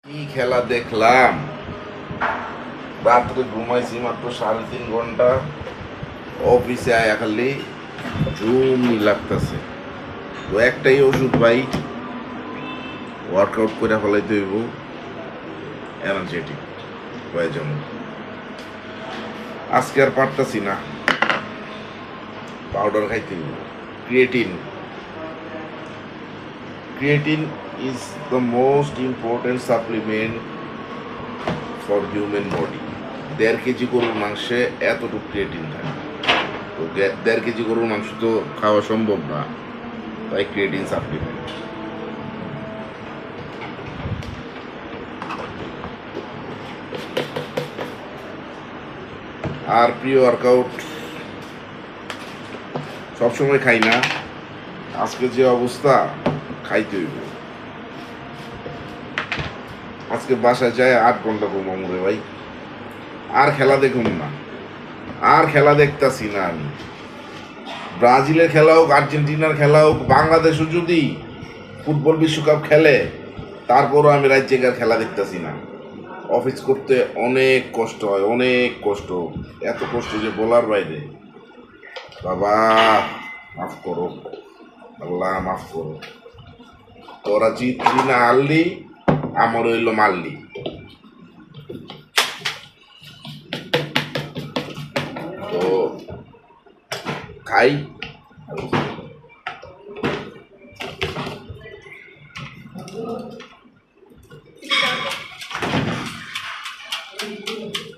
কি খেলা দেখলাম! রাত্রে ঘুমাইছি মাত্র 3.5 ঘন্টা। অফিসে আয়া খালি জুমই লাগতেছে। তো একটাই ওষুধ ভাই, ওয়ার্কআউট করে ফেলাইতে হইব, এনার্জেটিক হয়ে যাবো। আজকে আর পারতাছি না, পাউডার খাইতে হইব। Creatine creatine is the most important supplement for human body. 1.5 KG গরুর মাংসে এতটুকু ক্রিয়েটিন থাকে। তো 1.5 কেজি গরুর মাংস তো খাওয়া সম্ভব না, তাই ক্রিয়েটিন সাপ্লিমেন্ট। আর প্রিয় ওয়ার্কআউট সবসময় খাই না, আজকে যে অবস্থা খাইতে হইব। আজকে বাসায় যায় 8 ঘন্টা ঘুমাবো রে ভাই। আর খেলা দেখুন না, আর খেলা দেখতাছি না আমি। ব্রাজিলের খেলা হোক, আর্জেন্টিনার খেলা হোক, বাংলাদেশও যদি ফুটবল বিশ্বকাপ খেলে, তারপরও আমি রাজ্যের খেলা দেখতাছি না। অফিস করতে অনেক কষ্ট হয়, অনেক কষ্ট। এত কষ্ট যে বলার বাইরে। বাবা মাফ করো, আল্লাহ মাফ করো। তোরা জিতলি না হারলি, আমার হইল মারলি। তো খাই,